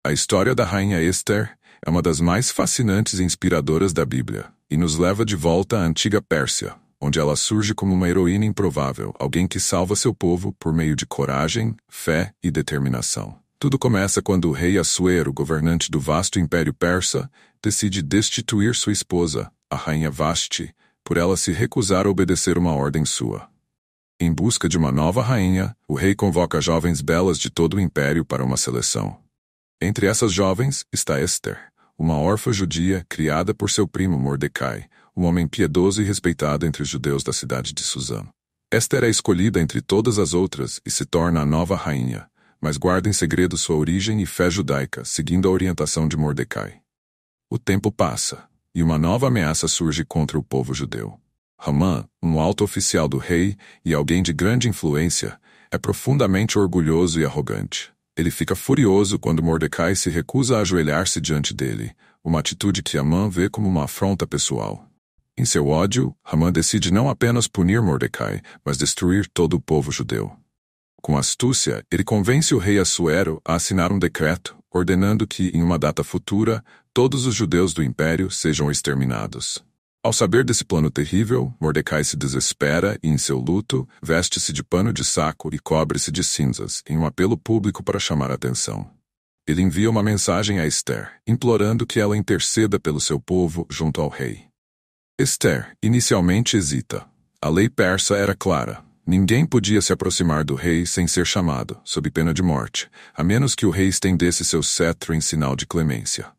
A história da rainha Esther é uma das mais fascinantes e inspiradoras da Bíblia, e nos leva de volta à antiga Pérsia, onde ela surge como uma heroína improvável, alguém que salva seu povo por meio de coragem, fé e determinação. Tudo começa quando o rei Assuero, governante do vasto Império Persa, decide destituir sua esposa, a rainha Vashti, por ela se recusar a obedecer uma ordem sua. Em busca de uma nova rainha, o rei convoca jovens belas de todo o império para uma seleção. Entre essas jovens está Esther, uma órfã judia criada por seu primo Mordecai, um homem piedoso e respeitado entre os judeus da cidade de Susã. Esther é escolhida entre todas as outras e se torna a nova rainha, mas guarda em segredo sua origem e fé judaica, seguindo a orientação de Mordecai. O tempo passa, e uma nova ameaça surge contra o povo judeu. Hamã, um alto oficial do rei e alguém de grande influência, é profundamente orgulhoso e arrogante. Ele fica furioso quando Mordecai se recusa a ajoelhar-se diante dele, uma atitude que Hamã vê como uma afronta pessoal. Em seu ódio, Hamã decide não apenas punir Mordecai, mas destruir todo o povo judeu. Com astúcia, ele convence o rei Assuero a assinar um decreto, ordenando que, em uma data futura, todos os judeus do império sejam exterminados. Ao saber desse plano terrível, Mordecai se desespera e, em seu luto, veste-se de pano de saco e cobre-se de cinzas, em um apelo público para chamar a atenção. Ele envia uma mensagem a Esther, implorando que ela interceda pelo seu povo junto ao rei. Esther, inicialmente, hesita. A lei persa era clara. Ninguém podia se aproximar do rei sem ser chamado, sob pena de morte, a menos que o rei estendesse seu cetro em sinal de clemência.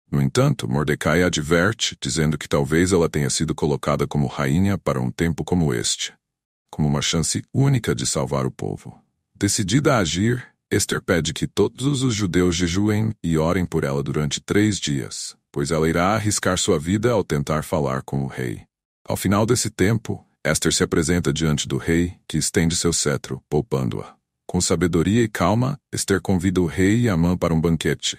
No entanto, Mordecai a adverte, dizendo que talvez ela tenha sido colocada como rainha para um tempo como este, como uma chance única de salvar o povo. Decidida a agir, Esther pede que todos os judeus jejuem e orem por ela durante 3 dias, pois ela irá arriscar sua vida ao tentar falar com o rei. Ao final desse tempo, Esther se apresenta diante do rei, que estende seu cetro, poupando-a. Com sabedoria e calma, Esther convida o rei e Hamã para um banquete,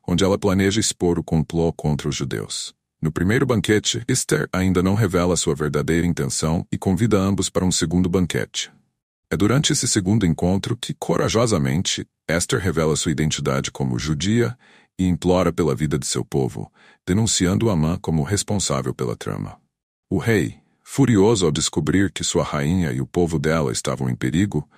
onde ela planeja expor o complô contra os judeus. No primeiro banquete, Esther ainda não revela sua verdadeira intenção e convida ambos para um segundo banquete. É durante esse segundo encontro que, corajosamente, Esther revela sua identidade como judia e implora pela vida de seu povo, denunciando Hamã como responsável pela trama. O rei, furioso ao descobrir que sua rainha e o povo dela estavam em perigo,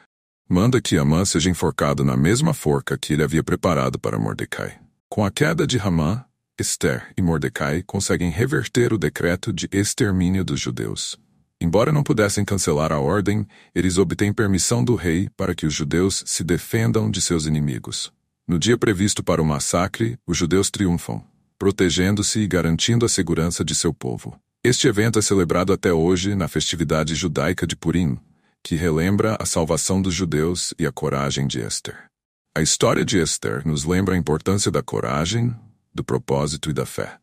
manda que Hamã seja enforcado na mesma forca que ele havia preparado para Mordecai. Com a queda de Hamã, Esther e Mordecai conseguem reverter o decreto de extermínio dos judeus. Embora não pudessem cancelar a ordem, eles obtêm permissão do rei para que os judeus se defendam de seus inimigos. No dia previsto para o massacre, os judeus triunfam, protegendo-se e garantindo a segurança de seu povo. Este evento é celebrado até hoje na festividade judaica de Purim, que relembra a salvação dos judeus e a coragem de Esther. A história de Esther nos lembra a importância da coragem, do propósito e da fé.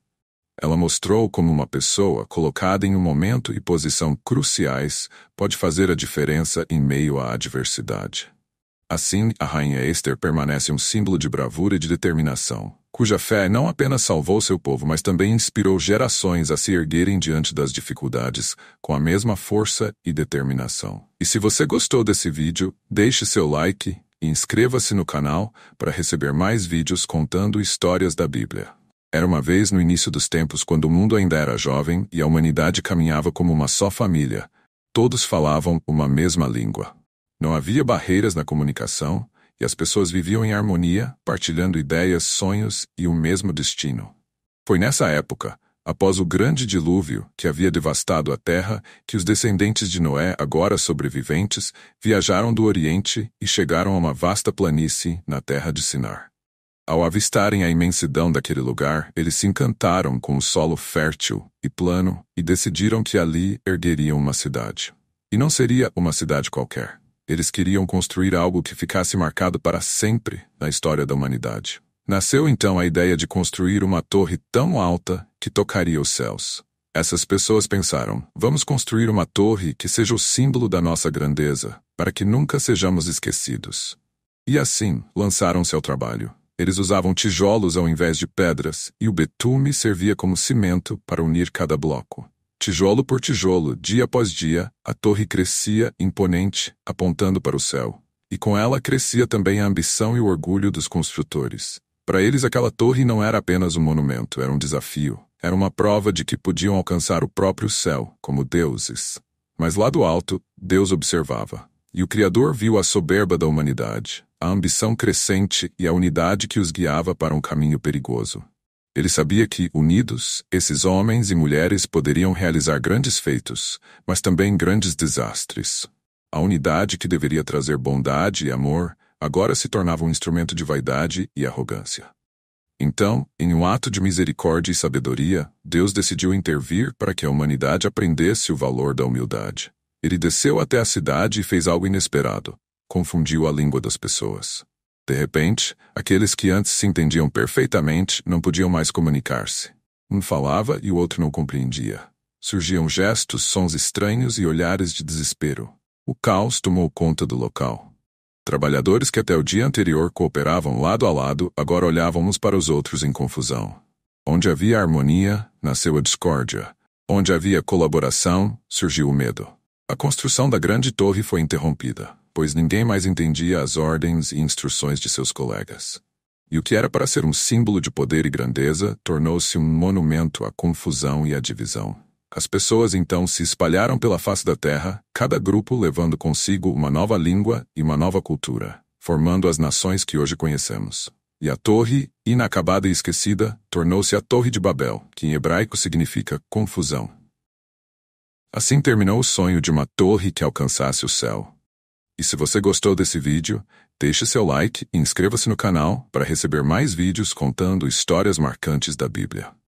Ela mostrou como uma pessoa colocada em um momento e posição cruciais pode fazer a diferença em meio à adversidade. Assim, a rainha Esther permanece um símbolo de bravura e de determinação, cuja fé não apenas salvou seu povo, mas também inspirou gerações a se erguerem diante das dificuldades com a mesma força e determinação. E se você gostou desse vídeo, deixe seu like e inscreva-se no canal para receber mais vídeos contando histórias da Bíblia. Era uma vez no início dos tempos quando o mundo ainda era jovem e a humanidade caminhava como uma só família. Todos falavam uma mesma língua. Não havia barreiras na comunicação e as pessoas viviam em harmonia, partilhando ideias, sonhos e o mesmo destino. Foi nessa época, após o grande dilúvio que havia devastado a terra, que os descendentes de Noé, agora sobreviventes, viajaram do Oriente e chegaram a uma vasta planície na terra de Sinar. Ao avistarem a imensidão daquele lugar, eles se encantaram com o solo fértil e plano e decidiram que ali ergueriam uma cidade. E não seria uma cidade qualquer. Eles queriam construir algo que ficasse marcado para sempre na história da humanidade. Nasceu então a ideia de construir uma torre tão alta que tocaria os céus. Essas pessoas pensaram, vamos construir uma torre que seja o símbolo da nossa grandeza, para que nunca sejamos esquecidos. E assim, lançaram-se ao trabalho. Eles usavam tijolos ao invés de pedras, e o betume servia como cimento para unir cada bloco. Tijolo por tijolo, dia após dia, a torre crescia imponente, apontando para o céu. E com ela crescia também a ambição e o orgulho dos construtores. Para eles aquela torre não era apenas um monumento, era um desafio. Era uma prova de que podiam alcançar o próprio céu, como deuses. Mas lá do alto, Deus observava. E o Criador viu a soberba da humanidade, a ambição crescente e a unidade que os guiava para um caminho perigoso. Ele sabia que, unidos, esses homens e mulheres poderiam realizar grandes feitos, mas também grandes desastres. A unidade que deveria trazer bondade e amor, agora se tornava um instrumento de vaidade e arrogância. Então, em um ato de misericórdia e sabedoria, Deus decidiu intervir para que a humanidade aprendesse o valor da humildade. Ele desceu até a cidade e fez algo inesperado. Confundiu a língua das pessoas. De repente, aqueles que antes se entendiam perfeitamente não podiam mais comunicar-se. Um falava e o outro não compreendia. Surgiam gestos, sons estranhos e olhares de desespero. O caos tomou conta do local. Trabalhadores que até o dia anterior cooperavam lado a lado, agora olhavam uns para os outros em confusão. Onde havia harmonia, nasceu a discórdia. Onde havia colaboração, surgiu o medo. A construção da grande torre foi interrompida, pois ninguém mais entendia as ordens e instruções de seus colegas. E o que era para ser um símbolo de poder e grandeza, tornou-se um monumento à confusão e à divisão. As pessoas então se espalharam pela face da terra, cada grupo levando consigo uma nova língua e uma nova cultura, formando as nações que hoje conhecemos. E a torre, inacabada e esquecida, tornou-se a Torre de Babel, que em hebraico significa confusão. Assim terminou o sonho de uma torre que alcançasse o céu. E se você gostou desse vídeo, deixe seu like e inscreva-se no canal para receber mais vídeos contando histórias marcantes da Bíblia.